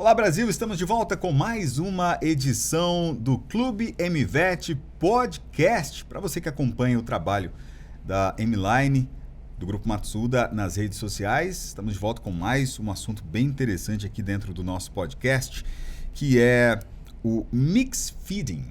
Olá Brasil, estamos de volta com mais uma edição do Clube MVET Podcast. Para você que acompanha o trabalho da M-Line, do Grupo Matsuda nas redes sociais, estamos de volta com mais um assunto bem interessante aqui dentro do nosso podcast, que é o Mix Feeding.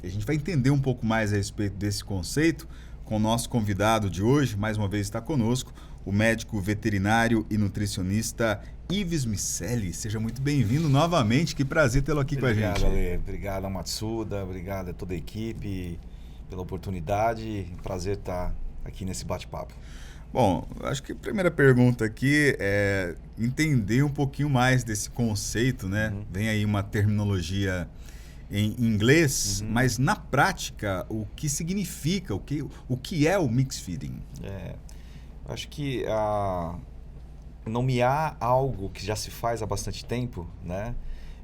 A gente vai entender um pouco mais a respeito desse conceito com o nosso convidado de hoje, mais uma vez está conosco, o médico veterinário e nutricionista Ives Miceli. Seja muito bem-vindo novamente, que prazer tê-lo aqui com a gente. Obrigado, Ale. Obrigado ao Matsuda, obrigado a toda a equipe pela oportunidade. Prazer estar aqui nesse bate-papo. Bom, acho que a primeira pergunta aqui é entender um pouquinho mais desse conceito, né? Vem aí uma terminologia em inglês, mas na prática, o que significa, o que é o Mix Feeding? Acho que nomear algo que já se faz há bastante tempo, né,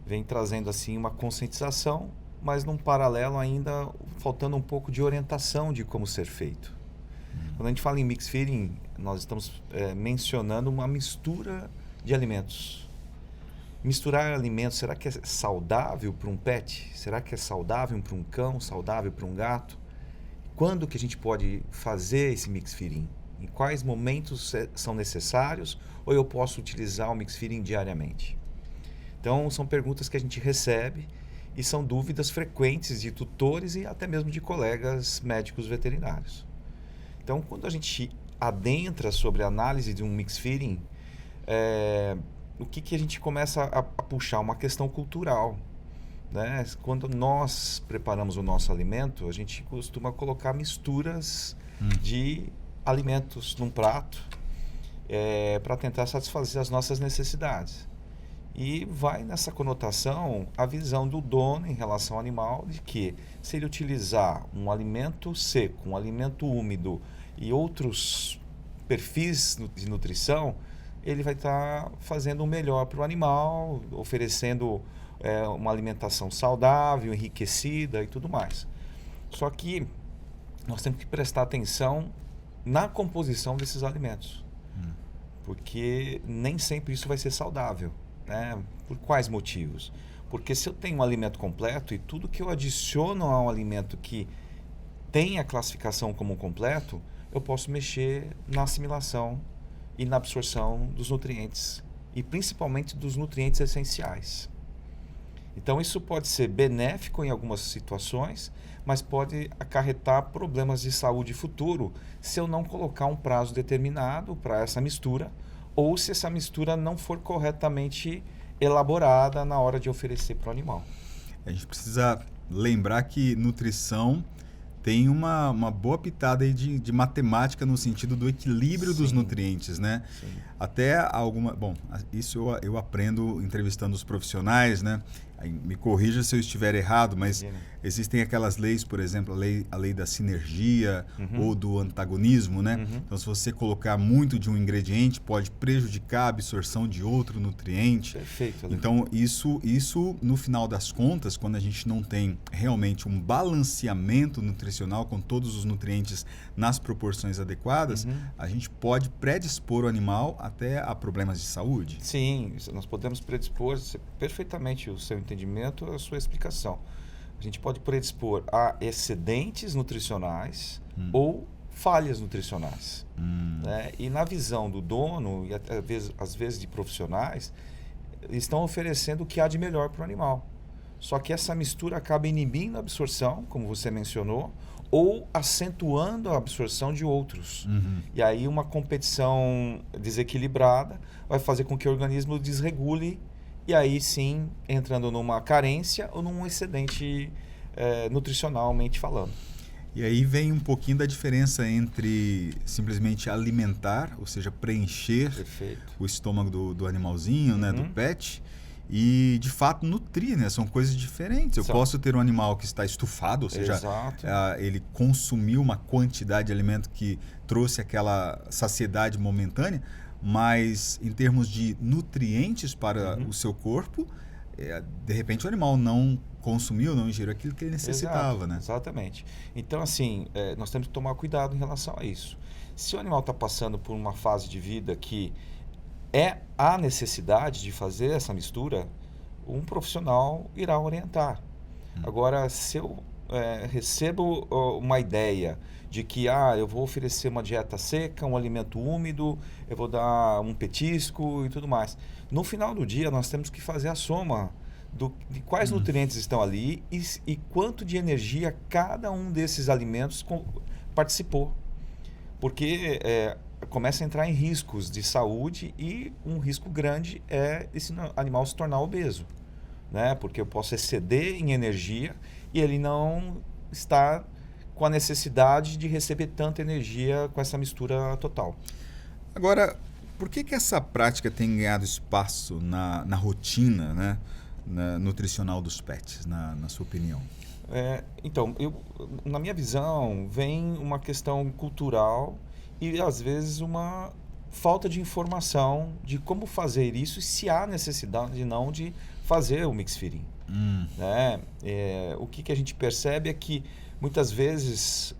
vem trazendo assim uma conscientização, mas num paralelo ainda faltando um pouco de orientação de como ser feito. Quando a gente fala em Mix Feeding, nós estamos mencionando uma mistura de alimentos. Misturar alimentos, será que é saudável para um pet? Será que é saudável para um cão? Saudável para um gato? Quando que a gente pode fazer esse Mix Feeding? Em quais momentos são necessários? Ou eu posso utilizar o Mix Feeding diariamente? Então, são perguntas que a gente recebe e são dúvidas frequentes de tutores e até mesmo de colegas médicos veterinários. Então, quando a gente adentra sobre a análise de um Mix Feeding, o que a gente começa a puxar? Uma questão cultural, né? Quando nós preparamos o nosso alimento, a gente costuma colocar misturas de alimentos num prato para tentar satisfazer as nossas necessidades. E vai nessa conotação a visão do dono em relação ao animal de que se ele utilizar um alimento seco, um alimento úmido e outros perfis de nutrição, ele vai estar fazendo o melhor para o animal, oferecendo uma alimentação saudável, enriquecida e tudo mais. Só que nós temos que prestar atenção na composição desses alimentos, porque nem sempre isso vai ser saudável, né? Por quais motivos? Porque se eu tenho um alimento completo e tudo que eu adiciono a um alimento que tem a classificação como completo, eu posso mexer na assimilação e na absorção dos nutrientes, e principalmente dos nutrientes essenciais. Então isso pode ser benéfico em algumas situações, mas pode acarretar problemas de saúde futuro se eu não colocar um prazo determinado para essa mistura, ou se essa mistura não for corretamente elaborada na hora de oferecer para o animal. A gente precisa lembrar que nutrição tem uma boa pitada aí de matemática no sentido do equilíbrio dos nutrientes, né? Sim. Até alguma... Bom, isso eu aprendo entrevistando os profissionais, né? Aí me corrija se eu estiver errado, mas existem aquelas leis, por exemplo, a lei da sinergia ou do antagonismo, né? Então, se você colocar muito de um ingrediente, pode prejudicar a absorção de outro nutriente. Perfeito. Então, isso, no final das contas, quando a gente não tem realmente um balanceamento nutricional com todos os nutrientes nas proporções adequadas, a gente pode predispor o animal até a problemas de saúde. Sim, nós podemos predispor perfeitamente o seu entendimento, a sua explicação. A gente pode predispor a excedentes nutricionais ou falhas nutricionais. Né? E na visão do dono, e até, às vezes de profissionais, estão oferecendo o que há de melhor para o animal. Só que essa mistura acaba inibindo a absorção, como você mencionou, ou acentuando a absorção de outros. E aí uma competição desequilibrada vai fazer com que o organismo desregule, e aí sim entrando numa carência ou num excedente nutricionalmente falando. E aí vem um pouquinho da diferença entre simplesmente alimentar, ou seja, preencher o estômago do animalzinho, né, do pet, e de fato nutrir, né? São coisas diferentes. Eu posso ter um animal que está estufado, ou seja, ele consumiu uma quantidade de alimento que trouxe aquela saciedade momentânea, mas em termos de nutrientes para o seu corpo, de repente o animal não consumiu, não ingeriu aquilo que ele necessitava, né? Exatamente. Então, assim, nós temos que tomar cuidado em relação a isso. Se o animal está passando por uma fase de vida que há necessidade de fazer essa mistura, um profissional irá orientar. Agora, se eu recebo uma ideia de que eu vou oferecer uma dieta seca, um alimento úmido, eu vou dar um petisco e tudo mais. No final do dia, nós temos que fazer a soma de quais nutrientes estão ali e quanto de energia cada um desses alimentos participou. Porque começa a entrar em riscos de saúde e um risco grande é esse animal se tornar obeso. Né? Porque eu posso exceder em energia e ele não está com a necessidade de receber tanta energia com essa mistura total. Agora, por que essa prática tem ganhado espaço na rotina, né, nutricional dos pets, na sua opinião? Então, na minha visão, vem uma questão cultural e, às vezes, uma falta de informação de como fazer isso e se há necessidade não de fazer o mix feeding. Né? O que a gente percebe é que muitas vezes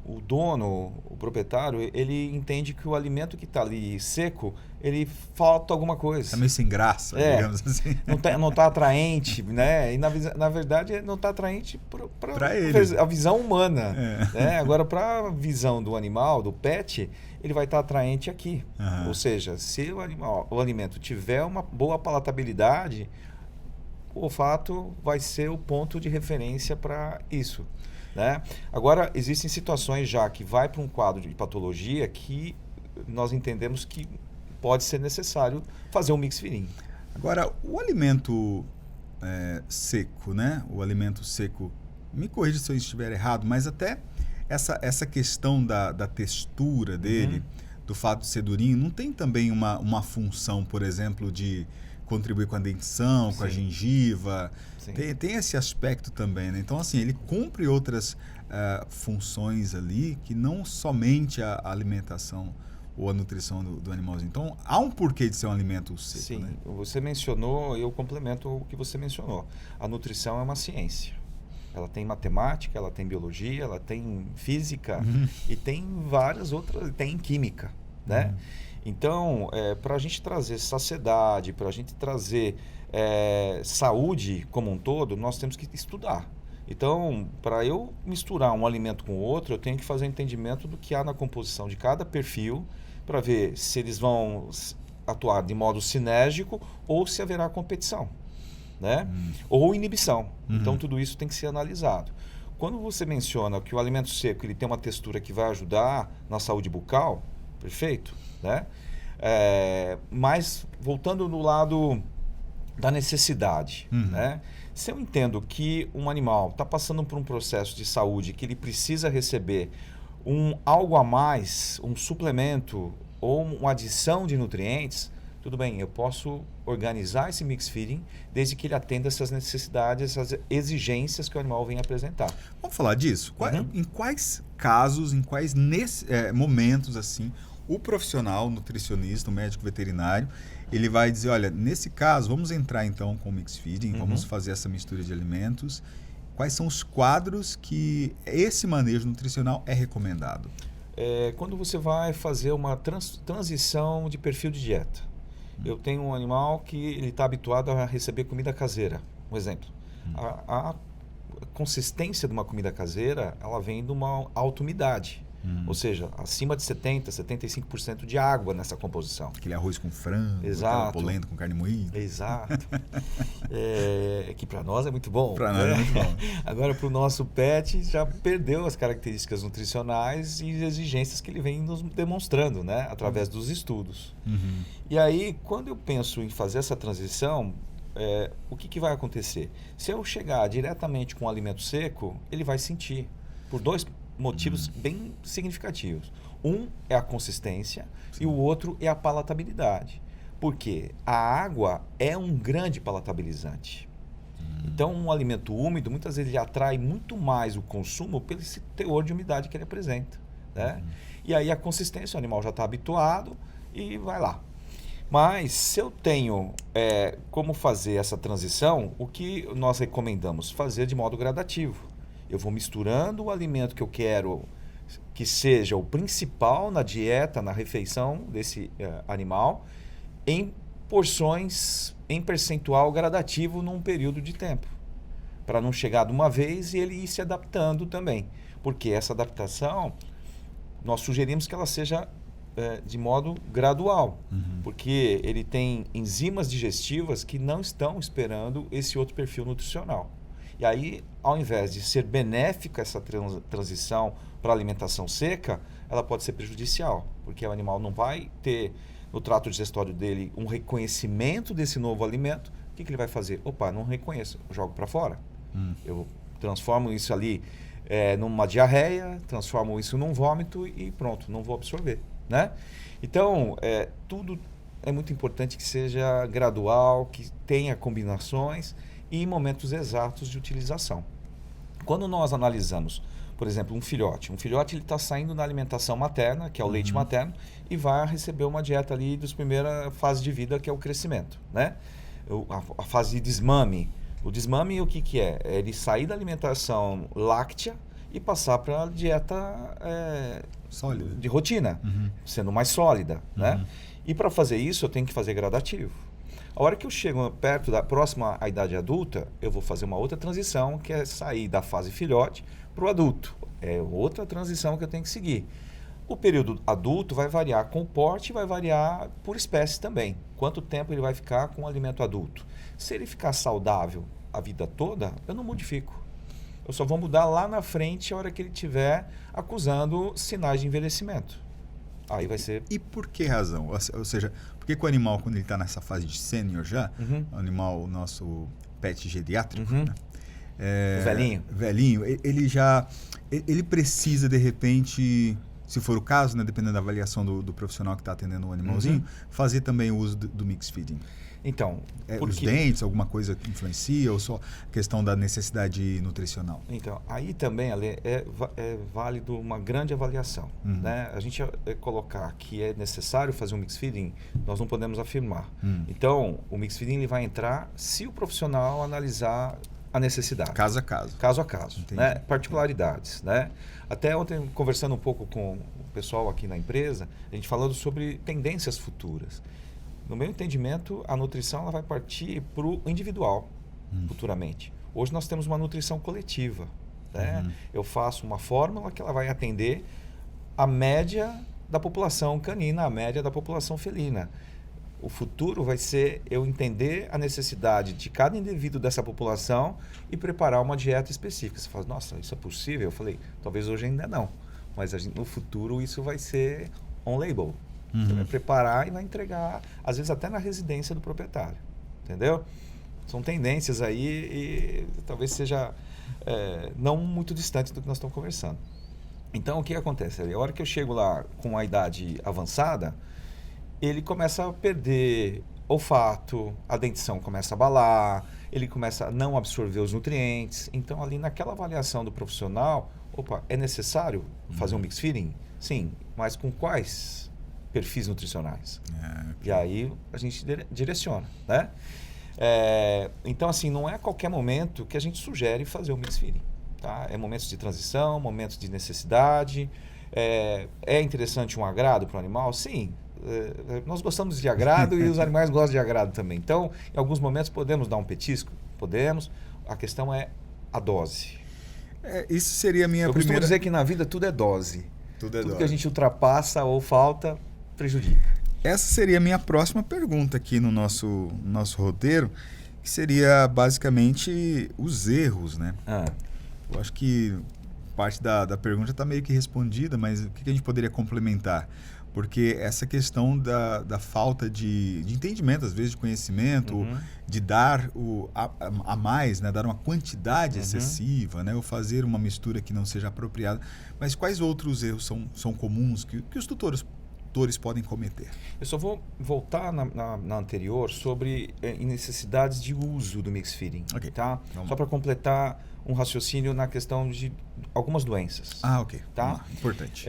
o dono, o proprietário, ele entende que o alimento que está ali seco, ele falta alguma coisa. Está meio sem graça, digamos assim. Não tá atraente, né? E na verdade não está atraente para a visão humana. Né? Agora, para a visão do animal, do pet, ele vai estar atraente aqui. Ou seja, se o alimento tiver uma boa palatabilidade, o olfato vai ser o ponto de referência para isso. Né? Agora, existem situações já que vai para um quadro de patologia que nós entendemos que pode ser necessário fazer um mix feeding. Agora, o alimento seco, né? O alimento seco, me corrija se eu estiver errado, mas até essa questão da textura dele, do fato de ser durinho, não tem também uma função, por exemplo, de contribuir com a dentição, com a gengiva? Tem esse aspecto também, né? Então, assim, ele cumpre outras funções ali que não somente a alimentação ou a nutrição do animalzinho. Então, há um porquê de ser um alimento seco. Sim, né? Você mencionou, eu complemento o que você mencionou. A nutrição é uma ciência. Ela tem matemática, ela tem biologia, ela tem física e tem várias outras, tem química, né? Então, para a gente trazer saciedade, para a gente trazer saúde como um todo, nós temos que estudar. Então, para eu misturar um alimento com o outro, eu tenho que fazer entendimento do que há na composição de cada perfil, para ver se eles vão atuar de modo sinérgico ou se haverá competição, né? Ou inibição. Então, tudo isso tem que ser analisado. Quando você menciona que o alimento seco ele tem uma textura que vai ajudar na saúde bucal, perfeito, né? Mas voltando no lado da necessidade, né? Se eu entendo que um animal está passando por um processo de saúde que ele precisa receber algo a mais, um suplemento ou uma adição de nutrientes, tudo bem, eu posso organizar esse mix feeding desde que ele atenda essas necessidades, essas exigências que o animal vem apresentar. Vamos falar disso? Em quais casos, em quais momentos assim, o profissional, o nutricionista, o médico veterinário, ele vai dizer, olha, nesse caso, vamos entrar então com o mix feeding, vamos fazer essa mistura de alimentos. Quais são os quadros que esse manejo nutricional é recomendado? Quando você vai fazer uma transição de perfil de dieta. Eu tenho um animal que ele está habituado a receber comida caseira. Um exemplo. A consistência de uma comida caseira, ela vem de uma alta umidade. Ou seja, acima de 70%, 75% de água nessa composição. Aquele arroz com frango, polenta com carne moída. Exato. Que para nós é muito bom. Para nós é muito bom. Agora, para o nosso pet, já perdeu as características nutricionais e exigências que ele vem nos demonstrando, né? Através dos estudos. E aí, quando eu penso em fazer essa transição, o que vai acontecer? Se eu chegar diretamente com um alimento seco, ele vai sentir. Por dois motivos bem significativos. Um é a consistência e o outro é a palatabilidade. Porque a água é um grande palatabilizante. Então, um alimento úmido, muitas vezes ele atrai muito mais o consumo pelo esse teor de umidade que ele apresenta. Né? E aí a consistência, o animal já está habituado e vai lá. Mas se eu tenho como fazer essa transição, o que nós recomendamos? Fazer de modo gradativo. Eu vou misturando o alimento que eu quero que seja o principal na dieta, na refeição desse animal, em porções em percentual gradativo num período de tempo, para não chegar de uma vez e ele ir se adaptando também. Porque essa adaptação, nós sugerimos que ela seja de modo gradual, porque ele tem enzimas digestivas que não estão esperando esse outro perfil nutricional. E aí, ao invés de ser benéfica essa transição para a alimentação seca, ela pode ser prejudicial, porque o animal não vai ter no trato digestório dele um reconhecimento desse novo alimento. O que ele vai fazer? Opa, não reconheço, eu jogo para fora. Eu transformo isso ali numa diarreia, transformo isso num vômito e pronto, não vou absorver, né? Então, tudo é muito importante que seja gradual, que tenha combinações e momentos exatos de utilização. Quando nós analisamos, por exemplo, um filhote ele está saindo da alimentação materna, que é o leite materno, e vai receber uma dieta ali das primeiras fases de vida, que é o crescimento, né? A fase de desmame. O desmame, o que é? É ele sair da alimentação láctea e passar para a dieta sólida, de rotina, sendo mais sólida, né? E para fazer isso, eu tenho que fazer gradativo. A hora que eu chego perto da próxima à idade adulta, eu vou fazer uma outra transição, que é sair da fase filhote para o adulto. É outra transição que eu tenho que seguir. O período adulto vai variar com o porte e vai variar por espécie também. Quanto tempo ele vai ficar com o alimento adulto? Se ele ficar saudável a vida toda, eu não modifico. Eu só vou mudar lá na frente, a hora que ele estiver acusando sinais de envelhecimento. Aí vai ser... E por que razão? Ou seja, por que o animal, quando ele está nessa fase de sênior já, o animal, o nosso pet geriátrico, né? O velhinho, ele precisa, de repente, se for o caso, né, dependendo da avaliação do profissional que está atendendo o animalzinho, fazer também o uso do mix feeding. Então, os dentes, alguma coisa que influencia, ou só a questão da necessidade nutricional? Então, aí também é válido uma grande avaliação, né? A gente colocar que é necessário fazer um mix feeding, nós não podemos afirmar. Então, o mix feeding ele vai entrar se o profissional analisar a necessidade. Caso a caso. Caso a caso, né? Particularidades, né? Até ontem, conversando um pouco com o pessoal aqui na empresa, a gente falando sobre tendências futuras. No meu entendimento, a nutrição ela vai partir para o individual, futuramente. Hoje nós temos uma nutrição coletiva, né? Eu faço uma fórmula que ela vai atender a média da população canina, a média da população felina. O futuro vai ser eu entender a necessidade de cada indivíduo dessa população e preparar uma dieta específica. Você fala, nossa, isso é possível? Eu falei, talvez hoje ainda não, mas no futuro isso vai ser on-label. Você vai preparar e vai entregar, às vezes até na residência do proprietário, entendeu? São tendências aí e talvez seja não muito distante do que nós estamos conversando. Então, o que acontece? A hora que eu chego lá com a idade avançada, ele começa a perder olfato, a dentição começa a abalar, ele começa a não absorver os nutrientes. Então, ali naquela avaliação do profissional, é necessário fazer um mix feeding? Sim, mas com quais perfis nutricionais? E aí a gente direciona, né? Então, assim, não é a qualquer momento que a gente sugere fazer o mix feeding, tá? É momentos de transição, momentos de necessidade. É interessante um agrado para o animal? Sim. Nós gostamos de agrado e os animais gostam de agrado também. Então, em alguns momentos podemos dar um petisco? Podemos. A questão é a dose. Isso seria a minha primeira... Eu costumo dizer que na vida tudo é dose. Tudo que a gente ultrapassa ou falta, prejudica. Essa seria a minha próxima pergunta aqui no nosso roteiro, que seria basicamente os erros, né? Eu acho que parte da pergunta está meio que respondida, mas o que a gente poderia complementar? Porque essa questão da falta de entendimento, às vezes de conhecimento, de dar a mais, né? Dar uma quantidade excessiva, né? Ou fazer uma mistura que não seja apropriada. Mas quais outros erros são comuns que os tutores podem cometer? Eu só vou voltar na anterior sobre necessidades de uso do mix feeding, tá? Só para completar um raciocínio na questão de algumas doenças. Ok. Tá? Importante.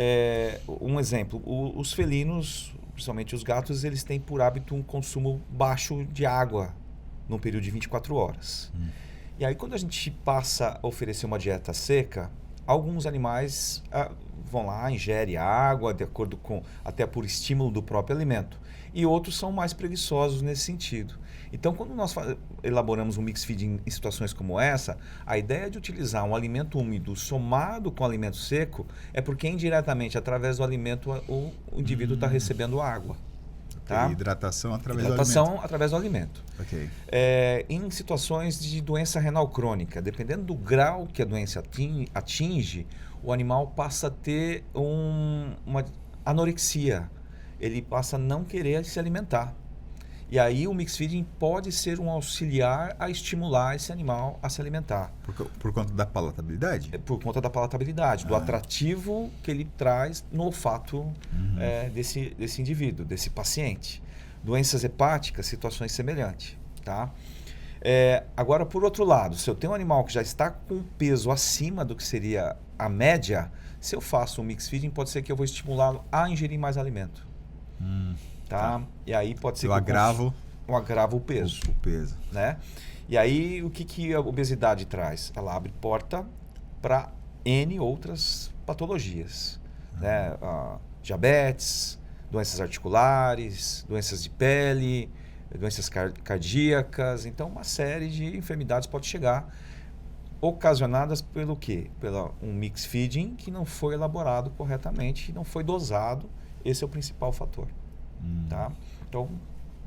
Um exemplo, os felinos, principalmente os gatos, eles têm por hábito um consumo baixo de água num período de 24 horas. E aí, quando a gente passa a oferecer uma dieta seca, Alguns animais vão lá, ingerem água de acordo com, até por estímulo do próprio alimento. E outros são mais preguiçosos nesse sentido. Então, quando nós elaboramos um mix feeding em situações como essa, a ideia de utilizar um alimento úmido somado com alimento seco é porque indiretamente, através do alimento, o indivíduo está recebendo água. Tá? Hidratação através do alimento. Okay. Em situações de doença renal crônica, dependendo do grau que a doença atinge, o animal passa a ter uma anorexia. Ele passa a não querer se alimentar. E aí o mix feeding pode ser um auxiliar a estimular esse animal a se alimentar. Por conta da palatabilidade? Por conta da palatabilidade, do atrativo que ele traz no olfato desse indivíduo, desse paciente. Doenças hepáticas, situações semelhantes. Tá? Agora, por outro lado, se eu tenho um animal que já está com peso acima do que seria a média, se eu faço um mix feeding, pode ser que eu vou estimulá-lo a ingerir mais alimento. Tá? E aí pode ser eu agravo o peso. O peso. Né? E aí o que a obesidade traz? Ela abre porta para N outras patologias. Né? Diabetes, doenças articulares, doenças de pele, doenças cardíacas. Então uma série de enfermidades pode chegar ocasionadas pelo quê? Pelo um mix feeding que não foi elaborado corretamente, não foi dosado. Esse é o principal fator. Tá? Então,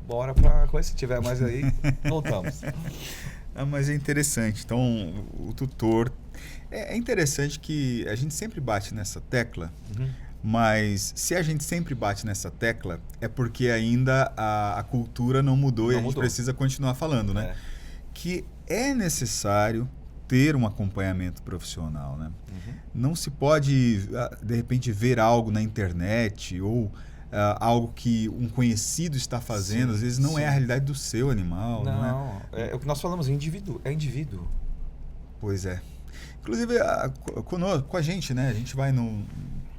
bora para coisa. Se tiver mais aí, voltamos. Mas é interessante. Então, o tutor... É interessante que a gente sempre bate nessa tecla, mas se a gente sempre bate nessa tecla, é porque ainda a cultura não mudou e a gente precisa continuar falando, né? Que é necessário ter um acompanhamento profissional, né? Não se pode, de repente, ver algo na internet ou algo que um conhecido está fazendo, às vezes não é a realidade do seu animal. Não, é o que nós falamos, é indivíduo. Pois é. Inclusive, com a gente, né? A gente vai no...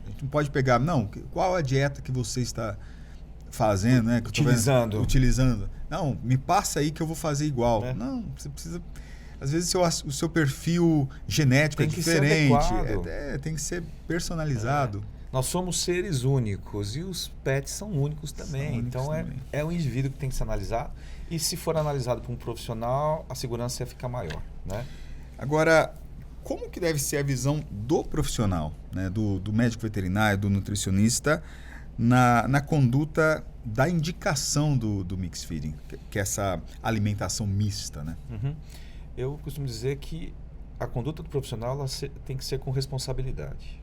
A gente não pode pegar... Não, qual a dieta que você está fazendo, né? Utilizando. Não, me passa aí que eu vou fazer igual. Não, você precisa... Às vezes o seu perfil genético é diferente. Tem que ser personalizado. Nós somos seres únicos e os pets são únicos também. Então é um indivíduo que tem que ser analisado. E se for analisado por um profissional, a segurança ia ficar maior. Né? Agora, como que deve ser a visão do profissional, né? do médico veterinário, do nutricionista, na conduta da indicação do mix feeding, que é essa alimentação mista, né? Eu costumo dizer que a conduta do profissional tem que ser com responsabilidade.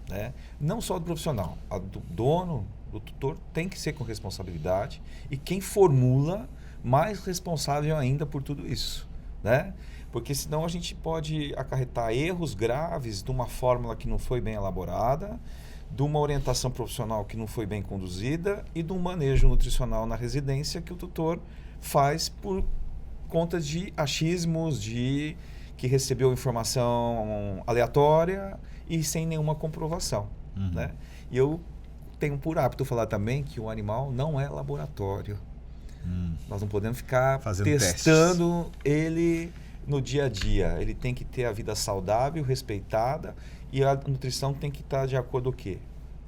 Né? Não só do profissional, a do dono, do tutor, tem que ser com responsabilidade. E quem formula, mais responsável ainda por tudo isso. Né? Porque senão a gente pode acarretar erros graves de uma fórmula que não foi bem elaborada, de uma orientação profissional que não foi bem conduzida e de um manejo nutricional na residência que o tutor faz por conta de achismos, que recebeu informação aleatória e sem nenhuma comprovação. Né? E eu tenho por hábito falar também que o animal não é laboratório. Nós não podemos ficar testando ele no dia a dia. Ele tem que ter a vida saudável, respeitada, e a nutrição tem que estar de acordo com o quê?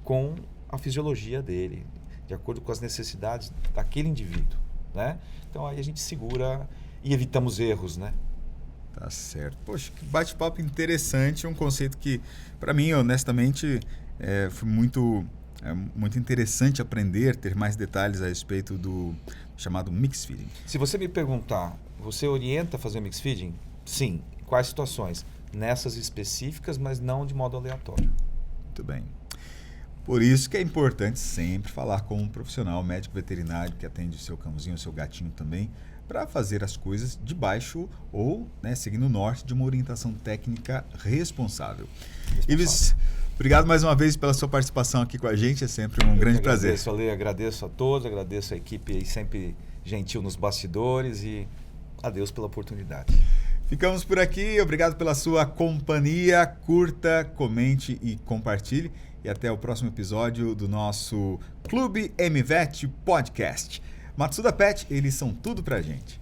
Com a fisiologia dele, de acordo com as necessidades daquele indivíduo. Né? Então aí a gente segura e evitamos erros, né? Tá certo. Poxa, que bate-papo interessante, um conceito que, para mim, honestamente, foi muito interessante aprender, ter mais detalhes a respeito do chamado mix feeding. Se você me perguntar, você orienta a fazer mix feeding? Sim. Quais situações? Nessas específicas, mas não de modo aleatório. Muito bem. Por isso que é importante sempre falar com um profissional, médico veterinário, que atende o seu cãozinho, o seu gatinho também, para fazer as coisas debaixo ou, né, seguindo o norte de uma orientação técnica responsável. Ives, obrigado mais uma vez pela sua participação aqui com a gente, é sempre um grande prazer. Agradeço a todos, agradeço a equipe aí sempre gentil nos bastidores e adeus pela oportunidade. Ficamos por aqui, obrigado pela sua companhia, curta, comente e compartilhe. E até o próximo episódio do nosso Clube MVET Podcast. Matsuda Pet, eles são tudo pra gente.